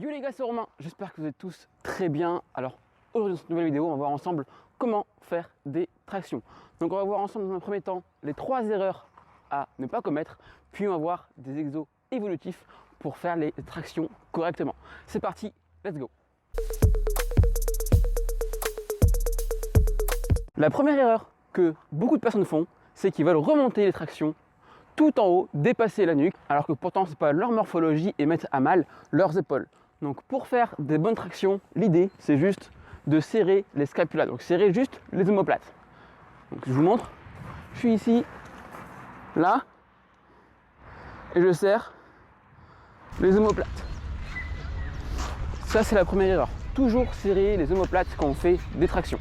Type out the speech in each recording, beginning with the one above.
Yo les gars, c'est Romain, j'espère que vous êtes tous très bien. Alors aujourd'hui dans cette nouvelle vidéo, on va voir ensemble comment faire des tractions. Donc on va voir ensemble dans un premier temps les 3 erreurs à ne pas commettre, puis on va voir des exos évolutifs pour faire les tractions correctement. C'est parti, let's go. La première erreur que beaucoup de personnes font, c'est qu'ils veulent remonter les tractions tout en haut, dépasser la nuque, alors que pourtant c'est pas leur morphologie et mettre à mal leurs épaules. Donc pour faire des bonnes tractions, l'idée c'est juste de serrer les scapulas, donc serrer juste les omoplates. Donc je vous montre, je suis ici, là, et je serre les omoplates. Ça c'est la première erreur, toujours serrer les omoplates quand on fait des tractions.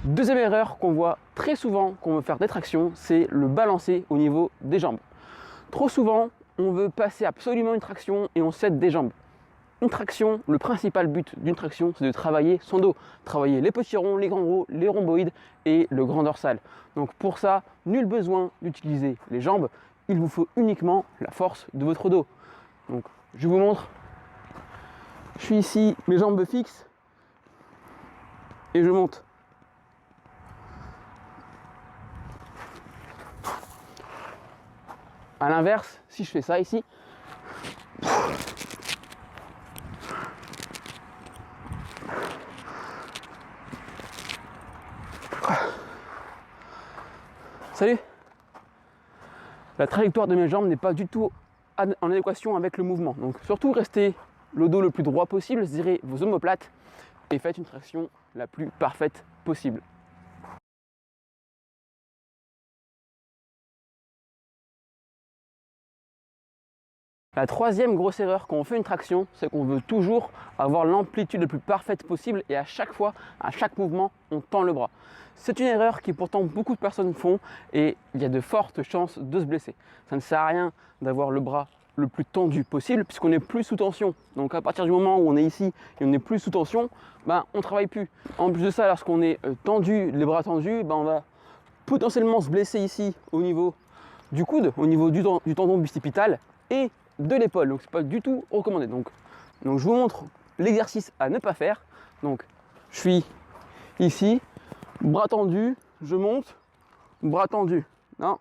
Deuxième erreur qu'on voit très souvent quand on veut faire des tractions, c'est le balancer au niveau des jambes. Trop souvent, on veut passer absolument une traction et on cède des jambes. Une traction, le principal but d'une traction, c'est de travailler son dos, travailler les petits ronds, les grands ronds, les rhomboïdes et le grand dorsal. Donc pour ça, nul besoin d'utiliser les jambes, il vous faut uniquement la force de votre dos. Donc je vous montre, je suis ici, mes jambes fixes et je monte. A l'inverse, si je fais ça ici, salut. La trajectoire de mes jambes n'est pas du tout en adéquation avec le mouvement. Donc surtout restez le dos le plus droit possible, serrez vos omoplates et faites une traction la plus parfaite possible. La troisième grosse erreur quand on fait une traction, c'est qu'on veut toujours avoir l'amplitude la plus parfaite possible et à chaque fois, à chaque mouvement, on tend le bras. C'est une erreur qui pourtant beaucoup de personnes font et il y a de fortes chances de se blesser. Ça ne sert à rien d'avoir le bras le plus tendu possible puisqu'on n'est plus sous tension. Donc à partir du moment où on est ici et on n'est plus sous tension, on ne travaille plus. En plus de ça, lorsqu'on est tendu, les bras tendus, on va potentiellement se blesser ici au niveau du coude, au niveau du tendon bicipital et de l'épaule, donc c'est pas du tout recommandé. Donc je vous montre l'exercice à ne pas faire. Donc je suis ici, bras tendu, je monte, bras tendu. Non.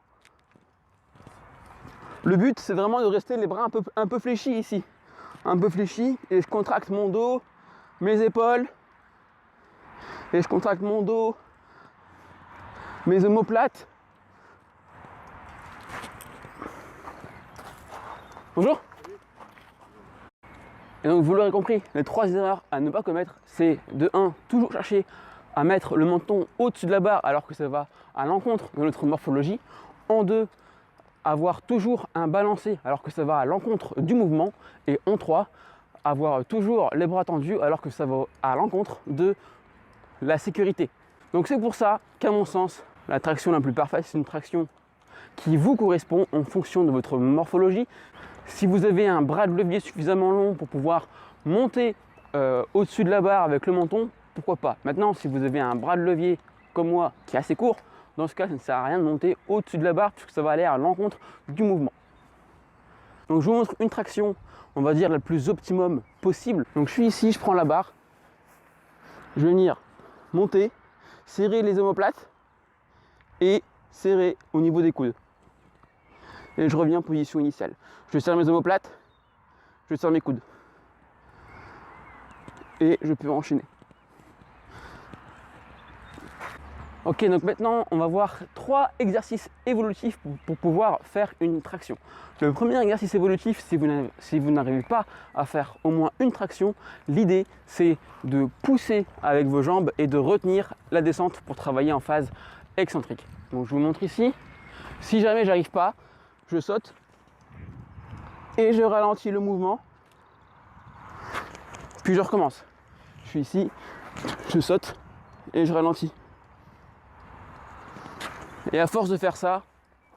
Le but c'est vraiment de rester les bras un peu fléchis ici, un peu fléchis, et je contracte mon dos, mes épaules, et je contracte mon dos, mes omoplates. Bonjour. Et donc vous l'aurez compris, les 3 erreurs à ne pas commettre, c'est de 1, toujours chercher à mettre le menton au-dessus de la barre alors que ça va à l'encontre de notre morphologie. En 2, avoir toujours un balancé alors que ça va à l'encontre du mouvement. Et en 3, avoir toujours les bras tendus alors que ça va à l'encontre de la sécurité. Donc c'est pour ça qu'à mon sens, la traction la plus parfaite, c'est une traction qui vous correspond en fonction de votre morphologie. Si vous avez un bras de levier suffisamment long pour pouvoir monter au-dessus de la barre avec le menton, pourquoi pas. Maintenant, si vous avez un bras de levier comme moi qui est assez court, dans ce cas, ça ne sert à rien de monter au-dessus de la barre puisque ça va aller à l'encontre du mouvement. Donc je vous montre une traction, on va dire la plus optimum possible. Donc je suis ici, je prends la barre, je vais venir monter, serrer les omoplates et serrer au niveau des coudes. Et je reviens en position initiale. Je serre mes omoplates, je serre mes coudes. Et je peux enchaîner. Ok, donc maintenant on va voir 3 exercices évolutifs pour pouvoir faire une traction. Le premier exercice évolutif, si vous n'arrivez pas à faire au moins une traction, l'idée c'est de pousser avec vos jambes et de retenir la descente pour travailler en phase excentrique. Donc je vous montre ici. Si jamais j'arrive pas, je saute et je ralentis le mouvement, puis je recommence. Je suis ici, je saute et je ralentis. Et à force de faire ça,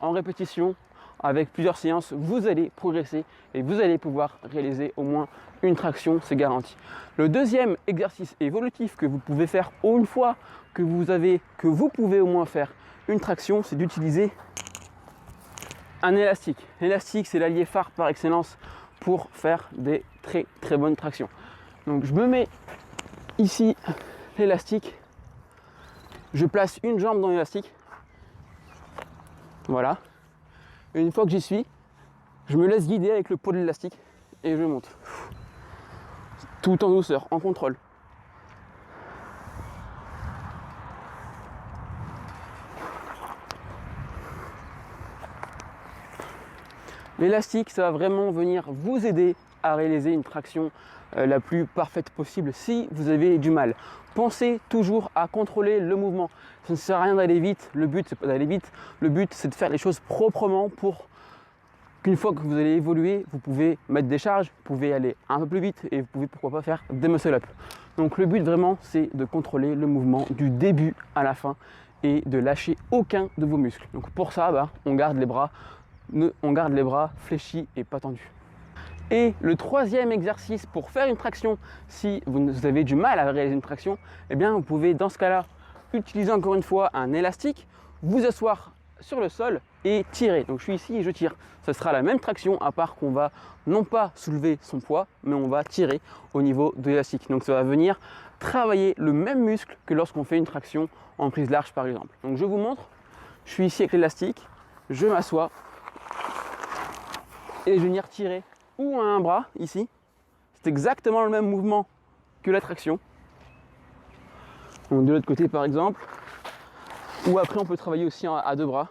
en répétition, avec plusieurs séances, vous allez progresser et vous allez pouvoir réaliser au moins une traction, c'est garanti. Le deuxième exercice évolutif que vous pouvez faire une fois que vous pouvez au moins faire une traction, c'est d'utiliser un élastique. L'élastique, c'est l'allié phare par excellence pour faire des très très bonnes tractions. Donc je me mets ici l'élastique, je place une jambe dans l'élastique, voilà. Et une fois que j'y suis, je me laisse guider avec le pot de l'élastique et je monte. Tout en douceur, en contrôle. L'élastique, ça va vraiment venir vous aider à réaliser une traction la plus parfaite possible si vous avez du mal. Pensez toujours à contrôler le mouvement. Ça ne sert à rien d'aller vite, le but c'est pas d'aller vite, le but c'est de faire les choses proprement pour qu'une fois que vous allez évoluer, vous pouvez mettre des charges, vous pouvez aller un peu plus vite et vous pouvez pourquoi pas faire des muscle-up. Donc le but vraiment c'est de contrôler le mouvement du début à la fin et de lâcher aucun de vos muscles. Donc pour ça, on garde les bras fléchis et pas tendus. Et le troisième exercice pour faire une traction, si vous avez du mal à réaliser une traction, eh bien vous pouvez dans ce cas-là utiliser encore une fois un élastique, vous asseoir sur le sol et tirer. Donc je suis ici et je tire. Ce sera la même traction à part qu'on va non pas soulever son poids, mais on va tirer au niveau de l'élastique. Donc ça va venir travailler le même muscle que lorsqu'on fait une traction en prise large par exemple. Donc je vous montre, je suis ici avec l'élastique, je m'assois et je vais venir tirer ou à un bras ici. C'est exactement le même mouvement que la traction. Donc de l'autre côté par exemple. Ou après on peut travailler aussi à deux bras.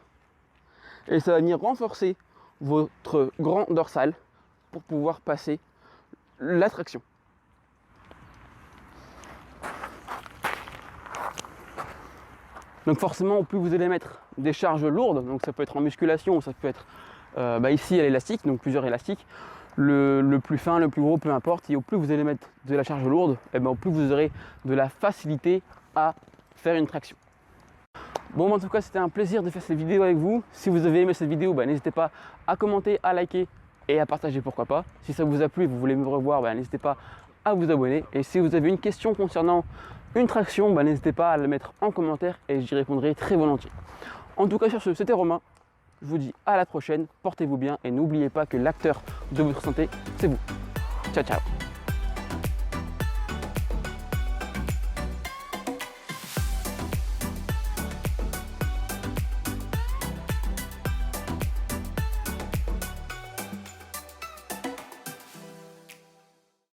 Et ça va venir renforcer votre grand dorsal pour pouvoir passer la traction. Donc forcément, plus vous allez mettre des charges lourdes, donc ça peut être en musculation, ça peut être ici à l'élastique, donc plusieurs élastiques, le plus fin, le plus gros, peu importe, et au plus vous allez mettre de la charge lourde, au plus vous aurez de la facilité à faire une traction. Bon, en tout cas, c'était un plaisir de faire cette vidéo avec vous. Si vous avez aimé cette vidéo, n'hésitez pas à commenter, à liker et à partager, pourquoi pas. Si ça vous a plu et vous voulez me revoir, n'hésitez pas à vous abonner. Et si vous avez une question concernant une traction, n'hésitez pas à la mettre en commentaire et j'y répondrai très volontiers. En tout cas, sur ce, c'était Romain. Je vous dis à la prochaine, portez-vous bien et n'oubliez pas que l'acteur de votre santé, c'est vous. Ciao, ciao.